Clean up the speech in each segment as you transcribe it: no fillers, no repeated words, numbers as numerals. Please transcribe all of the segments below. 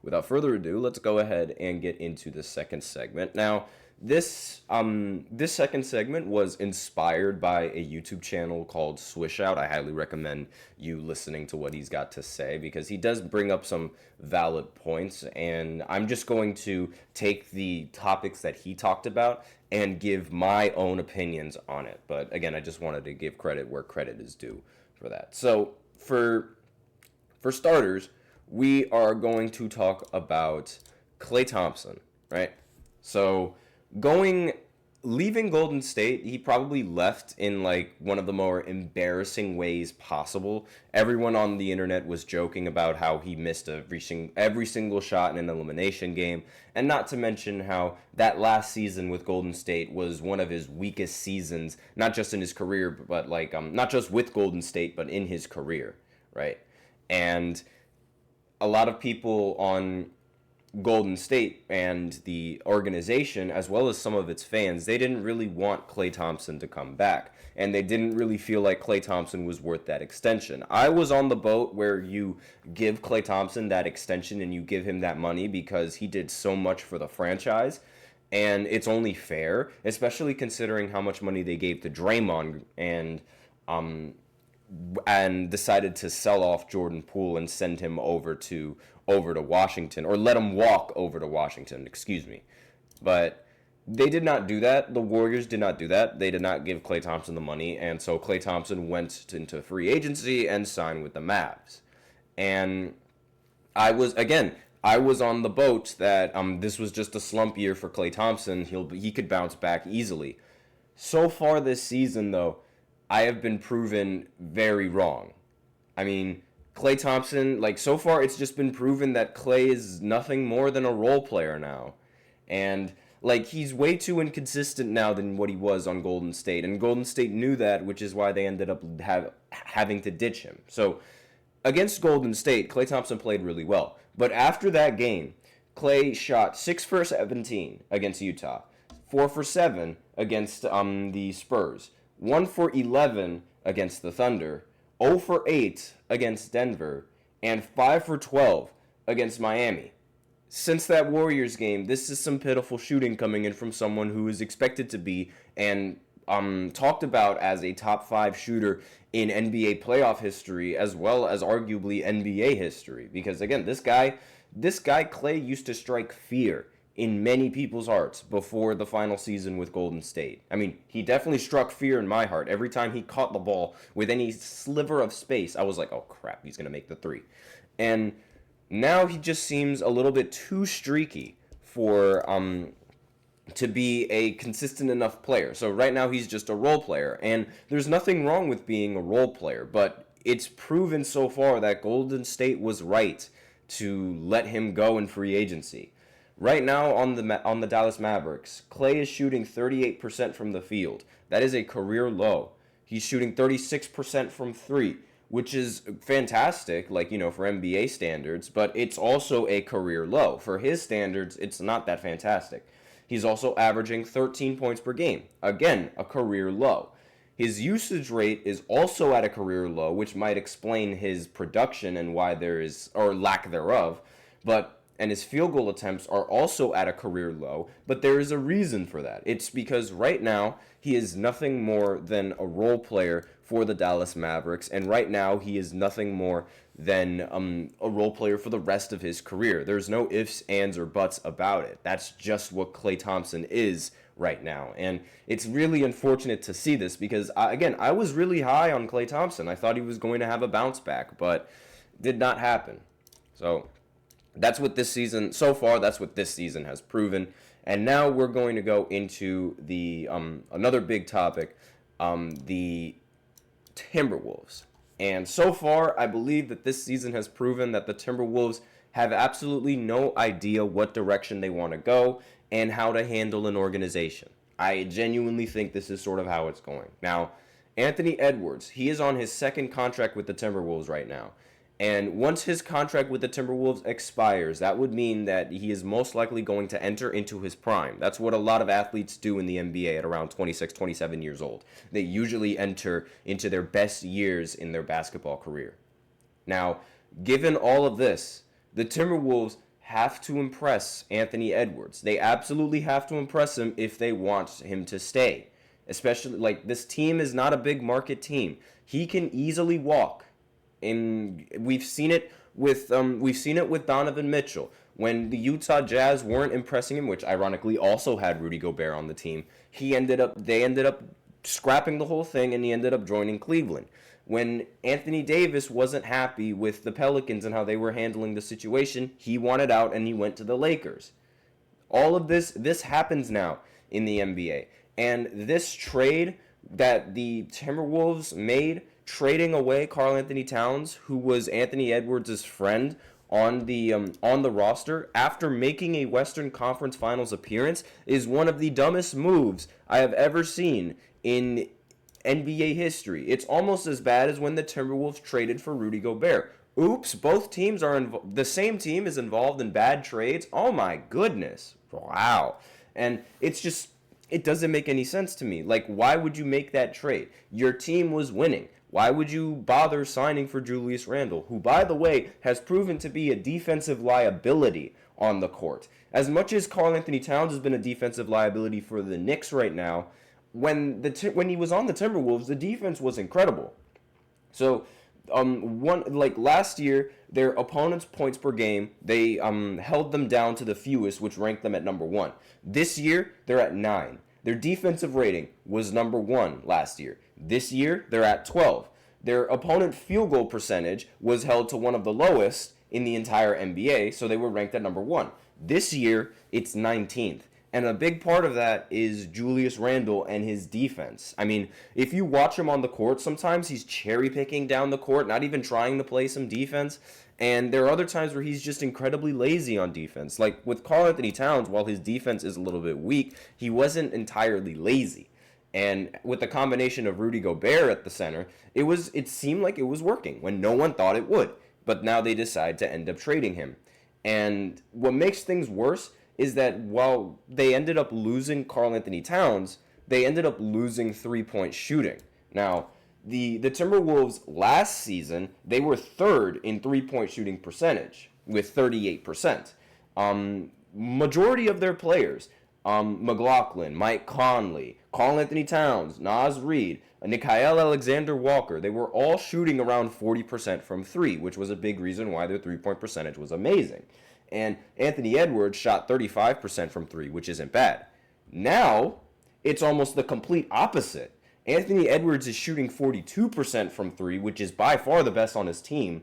without further ado, let's go ahead and get into the second segment. Now, this second segment was inspired by a YouTube channel called Swish Out. I highly recommend you listening to what he's got to say because he does bring up some valid points, and I'm just going to take the topics that he talked about and give my own opinions on it. But again, I just wanted to give credit where credit is due for that. So for starters, we are going to talk about Klay Thompson, right? So leaving Golden State, he probably left in like one of the more embarrassing ways possible. Everyone on the internet was joking about how he missed every single shot in an elimination game, and not to mention how that last season with Golden State was one of his weakest seasons, not just in his career, but like not just with Golden State, but in his career, right? And a lot of people on Golden State and the organization, as well as some of its fans, they didn't really want Klay Thompson to come back, and they didn't really feel like Klay Thompson was worth that extension. I was on the boat where you give Klay Thompson that extension and you give him that money because he did so much for the franchise, and it's only fair, especially considering how much money they gave to Draymond and decided to sell off Jordan Poole and send him over to Washington, or let him walk over to Washington, excuse me. But they did not do that. The Warriors did not do that. They did not give Klay Thompson the money, and so Klay Thompson went into free agency and signed with the Mavs. And I was on the boat that this was just a slump year for Klay Thompson. He could bounce back easily. So far this season, though, I have been proven very wrong. I mean, Klay Thompson, like, so far it's just been proven that Klay is nothing more than a role player now. And, like, he's way too inconsistent now than what he was on Golden State. And Golden State knew that, which is why they ended up having to ditch him. So, against Golden State, Klay Thompson played really well. But after that game, Klay shot 6 for 17 against Utah, 4 for 7 against the Spurs, 1 for 11 against the Thunder, 0 for 8 against Denver, and 5 for 12 against Miami. Since that Warriors game, this is some pitiful shooting coming in from someone who is expected to be and talked about as a top 5 shooter in NBA playoff history, as well as arguably NBA history. Because again, this guy Klay used to strike fear in many people's hearts before the final season with Golden State. I mean, he definitely struck fear in my heart. Every time he caught the ball with any sliver of space, I was like, oh crap, he's going to make the three. And now he just seems a little bit too streaky for to be a consistent enough player. So right now he's just a role player, and there's nothing wrong with being a role player, but it's proven so far that Golden State was right to let him go in free agency. Right now on the Dallas Mavericks, Klay is shooting 38% from the field. That is a career low. He's shooting 36% from 3, which is fantastic, like, you know, for NBA standards, but it's also a career low. For his standards, it's not that fantastic. He's also averaging 13 points per game. Again, a career low. His usage rate is also at a career low, which might explain his production and why there is, or lack thereof, and his field goal attempts are also at a career low, but there is a reason for that. It's because right now he is nothing more than a role player for the Dallas Mavericks, and right now he is nothing more than a role player for the rest of his career. There's no ifs, ands, or buts about it. That's just what Klay Thompson is right now, and it's really unfortunate to see this because, I was really high on Klay Thompson. I thought he was going to have a bounce back, but did not happen. So that's what this season, so far, that's what this season has proven. And now we're going to go into the another big topic, the Timberwolves. And so far, I believe that this season has proven that the Timberwolves have absolutely no idea what direction they want to go and how to handle an organization. I genuinely think this is sort of how it's going. Now, Anthony Edwards, he is on his second contract with the Timberwolves right now. And once his contract with the Timberwolves expires, that would mean that he is most likely going to enter into his prime. That's what a lot of athletes do in the NBA at around 26, 27 years old. They usually enter into their best years in their basketball career. Now, given all of this, the Timberwolves have to impress Anthony Edwards. They absolutely have to impress him if they want him to stay. Especially, like, this team is not a big market team. He can easily walk. And we've seen it with Donovan Mitchell. When the Utah Jazz weren't impressing him, which ironically also had Rudy Gobert on the team, they ended up scrapping the whole thing, and he ended up joining Cleveland. When Anthony Davis wasn't happy with the Pelicans and how they were handling the situation, he wanted out and he went to the Lakers. All of this happens now in the NBA. And this trade that the Timberwolves made, trading away Karl-Anthony Towns, who was Anthony Edwards' friend on the roster, after making a Western Conference Finals appearance, is one of the dumbest moves I have ever seen in NBA history. It's almost as bad as when the Timberwolves traded for Rudy Gobert. Oops, both teams are the same team is involved in bad trades. Oh my goodness. Wow. And it doesn't make any sense to me. Like, why would you make that trade? Your team was winning. Why would you bother signing for Julius Randle, who, by the way, has proven to be a defensive liability on the court? As much as Karl-Anthony Towns has been a defensive liability for the Knicks right now, when he was on the Timberwolves, the defense was incredible. So, last year, their opponents' points per game, they held them down to the fewest, which ranked them at number 1. This year, they're at 9. Their defensive rating was number 1 last year. This year, they're at 12. Their opponent field goal percentage was held to one of the lowest in the entire NBA, so they were ranked at number 1. This year, it's 19th. And a big part of that is Julius Randle and his defense. I mean, if you watch him on the court, sometimes he's cherry-picking down the court, not even trying to play some defense. And there are other times where he's just incredibly lazy on defense. Like with Karl-Anthony Towns, while his defense is a little bit weak, he wasn't entirely lazy. And with the combination of Rudy Gobert at the center, it seemed like it was working when no one thought it would. But now they decide to end up trading him. And what makes things worse is that while they ended up losing Karl-Anthony Towns, they ended up losing three-point shooting. Now, the Timberwolves last season, they were third in three-point shooting percentage with 38%. Majority of their players, McLaughlin, Mike Conley, Karl-Anthony Towns, Naz Reid, Nickeil Alexander-Walker, they were all shooting around 40% from three, which was a big reason why their three-point percentage was amazing. And Anthony Edwards shot 35% from three, which isn't bad. Now, it's almost the complete opposite. Anthony Edwards is shooting 42% from three, which is by far the best on his team.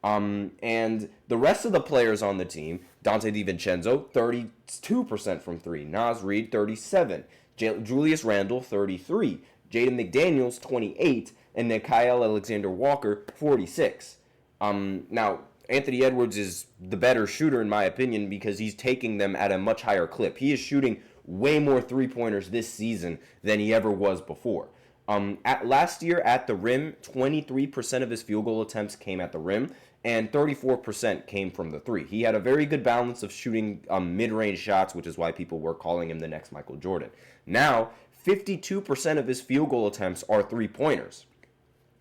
And the rest of the players on the team, Dante DiVincenzo, 32% from three. Naz Reid, 37. Julius Randle, 33. Jaden McDaniels, 28. And Nickeil Alexander-Walker, 46. Now, Anthony Edwards is the better shooter, in my opinion, because he's taking them at a much higher clip. He is shooting way more three-pointers this season than he ever was before. Last year at the rim, 23% of his field goal attempts came at the rim, and 34% came from the three. He had a very good balance of shooting mid-range shots, which is why people were calling him the next Michael Jordan. Now, 52% of his field goal attempts are three-pointers.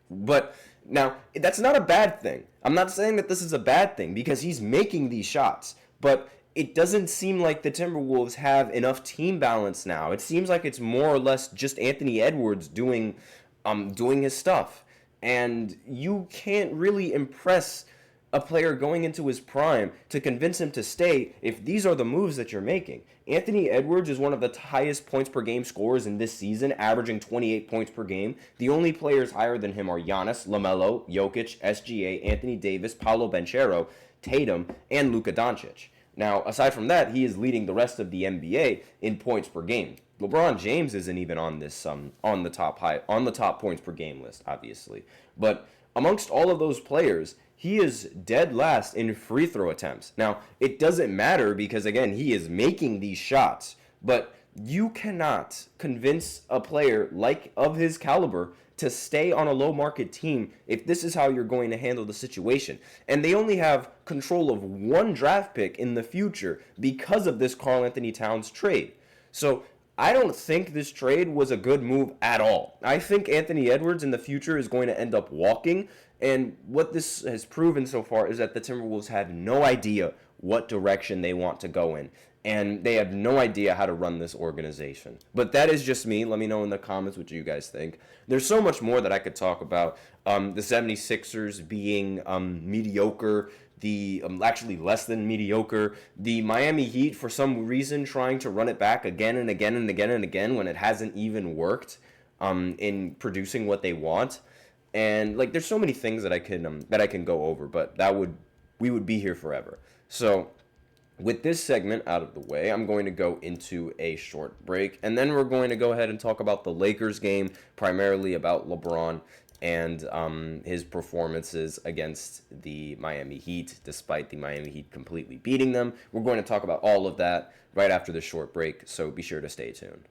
But now, that's not a bad thing. I'm not saying that this is a bad thing because he's making these shots. But it doesn't seem like the Timberwolves have enough team balance now. It seems like it's more or less just Anthony Edwards doing his stuff. And you can't really impress a player going into his prime to convince him to stay if these are the moves that you're making. Anthony Edwards is one of the highest points per game scorers in this season, averaging 28 points per game. The only players higher than him are Giannis, LaMelo, Jokic, SGA, Anthony Davis, Paolo Banchero, Tatum, and Luka Doncic. Now, aside from that, he is leading the rest of the NBA in points per game. LeBron James isn't even on this on the top points per game list, obviously. But amongst all of those players, he is dead last in free throw attempts. Now, it doesn't matter because, again, he is making these shots. But you cannot convince a player of his caliber to stay on a low market team if this is how you're going to handle the situation. And they only have control of one draft pick in the future because of this Karl-Anthony Towns trade. So I don't think this trade was a good move at all. I think Anthony Edwards in the future is going to end up walking. And what this has proven so far is that the Timberwolves had no idea what direction they want to go in. And they have no idea how to run this organization. But that is just me. Let me know in the comments what you guys think. There's so much more that I could talk about. The 76ers being mediocre, the actually less than mediocre. The Miami Heat, for some reason, trying to run it back again and again and again and again when it hasn't even worked in producing what they want. And like, there's so many things that I can go over, but we would be here forever. So with this segment out of the way, I'm going to go into a short break, and then we're going to go ahead and talk about the Lakers game, primarily about LeBron and his performances against the Miami Heat, despite the Miami Heat completely beating them. We're going to talk about all of that right after this short break, so be sure to stay tuned.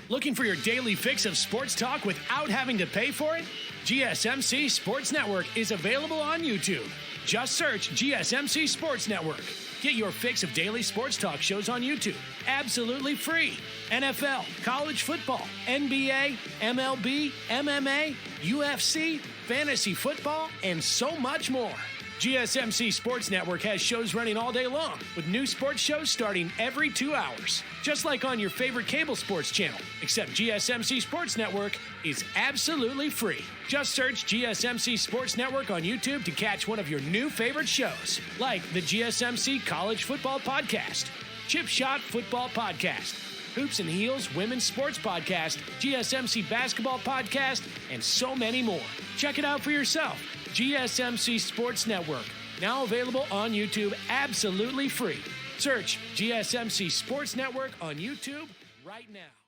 Looking for your daily fix of sports talk without having to pay for it? GSMC Sports Network is available on YouTube. Just search GSMC Sports Network. Get your fix of daily sports talk shows on YouTube, absolutely free. NFL, college football, NBA, MLB, MMA, UFC, fantasy football, and so much more. GSMC Sports Network has shows running all day long, with new sports shows starting every 2 hours. Just like on your favorite cable sports channel, except GSMC Sports Network is absolutely free. Just search GSMC Sports Network on YouTube to catch one of your new favorite shows, like the GSMC College Football Podcast, Chip Shot Football Podcast, Hoops and Heels Women's Sports Podcast, GSMC Basketball Podcast, and so many more. Check it out for yourself. GSMC Sports Network, now available on YouTube absolutely free. Search GSMC Sports Network on YouTube right now.